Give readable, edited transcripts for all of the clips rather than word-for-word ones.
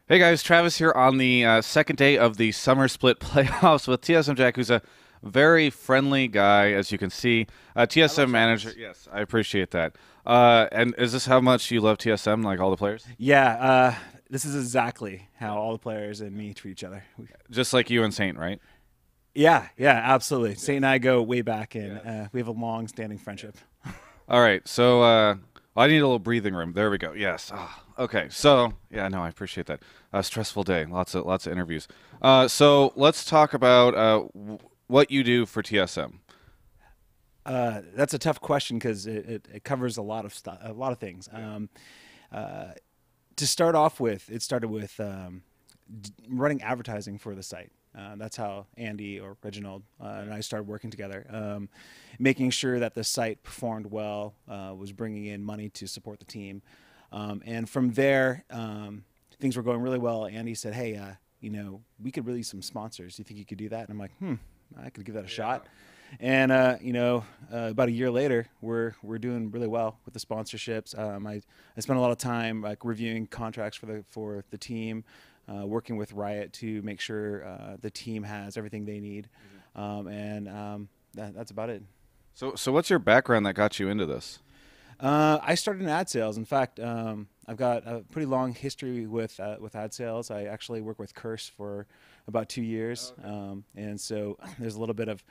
Hey guys, Travis here on the second day of the summer split playoffs with TSM Jack, who's a very friendly guy, as you can see. I love TSM manager, Travis. yes, I appreciate that. And is this how much you love TSM, like all the players? Yeah, this is exactly how all the players and me treat each other. Just like you and Saint, right? Yeah, absolutely. Saint and Yes. I go way back, and Yes. we have a long-standing friendship. Yes. All right, so I need a little breathing room. There we go. Yes. Okay. So yeah, no, I appreciate that. Stressful day. Lots of interviews. So let's talk about what you do for TSM. That's a tough question because it covers a lot of stuff, a lot of things. Yeah. Uh, to start off with, it started with running advertising for the site. That's how Andy or Reginald and I started working together, making sure that the site performed well, was bringing in money to support the team. And from there, things were going really well. Andy said, "Hey, we could really use some sponsors. Do you think you could do that?" And I'm like, I could give that a Yeah. shot. And about a year later, we're doing really well with the sponsorships. I spent a lot of time like reviewing contracts for the team, working with Riot to make sure the team has everything they need, and that's about it. So what's your background that got you into this? I started in ad sales. In fact, I've got a pretty long history with ad sales. I actually worked with Curse for about 2 years, Okay. and so there's a little bit of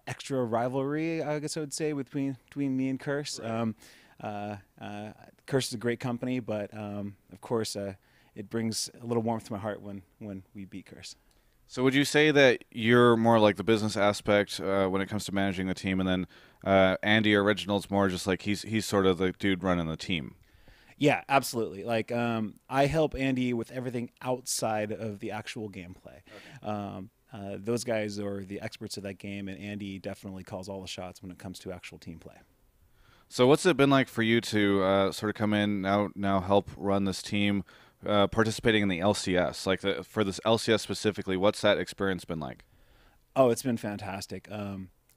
extra rivalry, I guess I would say, between me and Curse. Right. Uh, uh, Curse is a great company, but of course, it brings a little warmth to my heart when we beat Curse. So would you say that you're more like the business aspect when it comes to managing the team, and then Andy or Reginald's more just like he's sort of the dude running the team? Yeah, absolutely. Like, I help Andy with everything outside of the actual gameplay. Okay. Those guys are the experts of that game, and Andy definitely calls all the shots when it comes to actual team play. So what's it been like for you to sort of come in now help run this team, participating in the LCS? Like for this LCS specifically, what's that experience been like? Oh, it's been fantastic.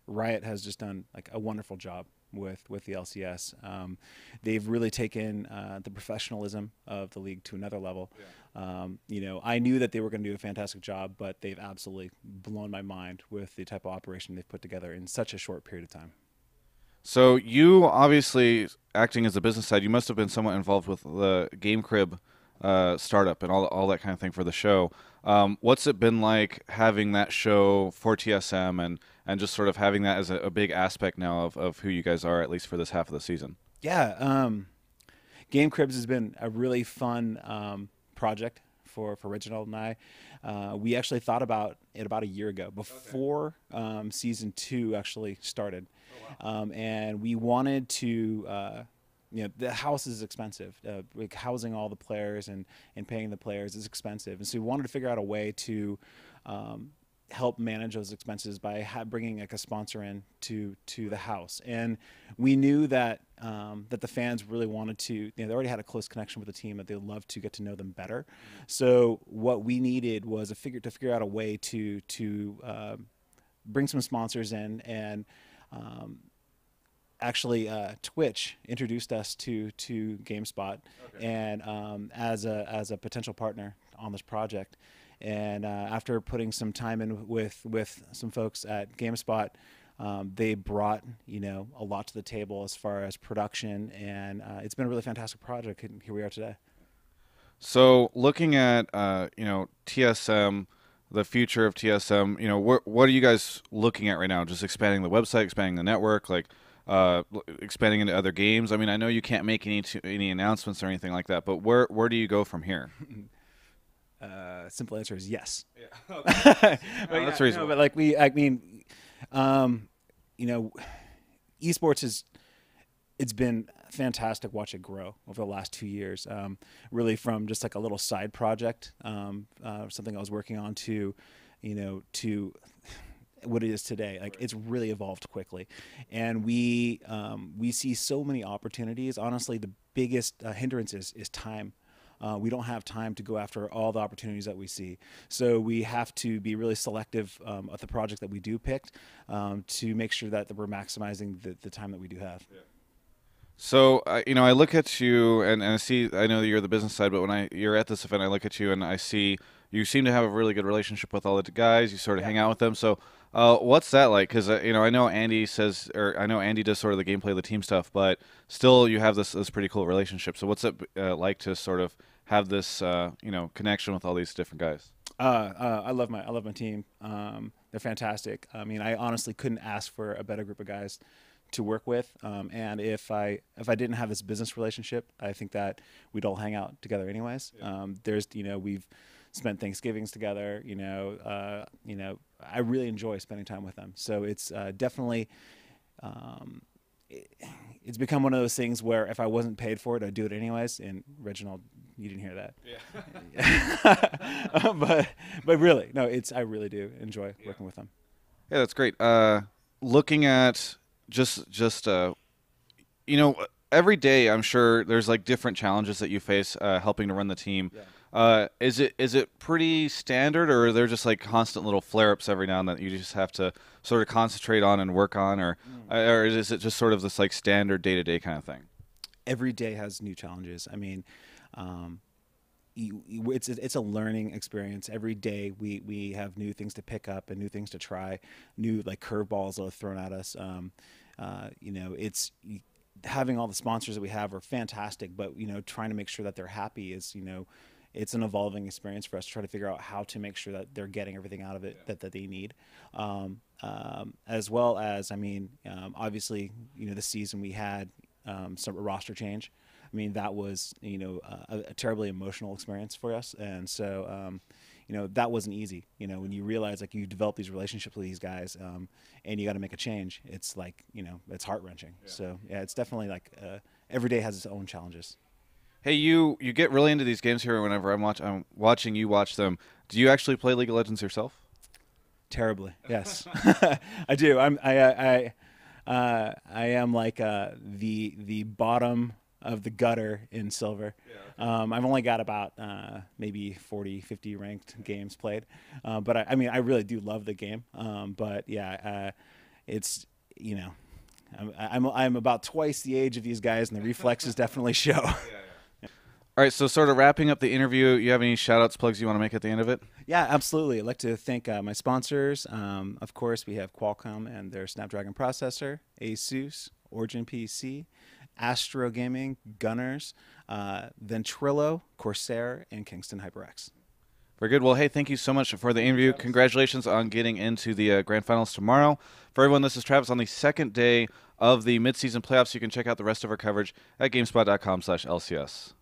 Riot has just done like a wonderful job with the LCS. They've really taken the professionalism of the league to another level. Yeah. I knew that they were going to do a fantastic job, but they've absolutely blown my mind with the type of operation they've put together in such a short period of time. So you obviously acting as a business side, you must have been somewhat involved with the Game Crib startup and all that kind of thing for the show. What's it been like having that show for TSM and just sort of having that as a big aspect now of who you guys are, at least for this half of the season? Yeah, Game Cribs has been a really fun project for Reginald and I. We actually thought about it about a year ago, Okay. before season two actually started, Oh wow. and we wanted to. The house is expensive. Like housing all the players and paying the players is expensive, and so we wanted to figure out a way to um, help manage those expenses by bringing like a sponsor in to the house. And we knew that that the fans really wanted to. They already had a close connection with the team, that they'd love to get to know them better. Mhm. So what we needed was to figure out a way to bring some sponsors in. And um, actually, Twitch introduced us to GameSpot, Okay. and as a potential partner on this project. And after putting some time in with some folks at GameSpot, they brought a lot to the table as far as production, and it's been a really fantastic project. And here we are today. So looking at TSM, the future of TSM, what are you guys looking at right now? Just expanding the website, expanding the network, like expanding into other games. I mean, I know you can't make any announcements or anything like that, but where do you go from here? Simple answer is yes. Yeah. Okay. But No, that's yeah, no, reasonable. but like I mean, um, you know, esports is it's been fantastic watch it grow over the last 2 years. Really from just like a little side project, something I was working on to what it is today. Like Right. it's really evolved quickly, and we see so many opportunities. Honestly, the biggest hindrance is time. We don't have time to go after all the opportunities that we see. So we have to be really selective of the project that we do pick, to make sure that we're maximizing the time that we do have. Yeah. So I look at you and I see. I know that you're the business side, but when you're at this event, I look at you and I see you seem to have a really good relationship with all the guys. You sort of Yeah. hang out with them. So, what's that like? Because I know Andy says, or I know Andy does sort of the gameplay of the team stuff, but still, you have this pretty cool relationship. So, what's it like to sort of have this connection with all these different guys? I love my team. They're fantastic. I mean, I honestly couldn't ask for a better group of guys to work with. And if I didn't have this business relationship, I think that we'd all hang out together anyways. Yeah. We've spent Thanksgivings together. I really enjoy spending time with them. So it's definitely. Um, it, it's become one of those things where if I wasn't paid for it, I'd do it anyways. And Reginald, you didn't hear that. Yeah. But really, no, I really do enjoy working with them. Yeah, that's great. Looking at just every day, I'm sure there's like different challenges that you face helping to run the team. Yeah. Is it pretty standard, or are there just like constant little flare-ups every now and then that you just have to sort of concentrate on and work on, or is it just sort of this like standard day-to-day kind of thing? Every day has new challenges. I mean, it's a learning experience. Every day we have new things to pick up and new things to try, new like curveballs that are thrown at us. It's having all the sponsors that we have are fantastic, but trying to make sure that they're happy is it's an evolving experience for us to try to figure out how to make sure that they're getting everything out of it that they need. As well as, I mean, obviously, this season we had some roster change. I mean, that was a terribly emotional experience for us, and so that wasn't easy. When you realize like you develop these relationships with these guys, and you got to make a change, it's like it's heart wrenching. Yeah. So yeah, it's definitely like every day has its own challenges. Hey, you get really into these games here. Whenever I'm watching you watch them, do you actually play League of Legends yourself? Terribly, yes, I do. I am like the bottom of the gutter in silver. Yeah, okay. I've only got about maybe 40, 50 ranked games played, but I mean I really do love the game. But yeah, it's I'm about twice the age of these guys, and the reflexes definitely show. Yeah, yeah. All right, so sort of wrapping up the interview, you have any shout-outs, plugs you want to make at the end of it? Yeah, absolutely. I'd like to thank my sponsors. Of course, we have Qualcomm and their Snapdragon processor, Asus, Origin PC, Astro Gaming, Gunners, Ventrilo, Corsair, and Kingston HyperX. Very good. Well, hey, thank you so much for the interview. Congratulations on getting into the grand finals tomorrow. For everyone, this is Travis on the second day of the midseason playoffs. You can check out the rest of our coverage at gamespot.com/LCS.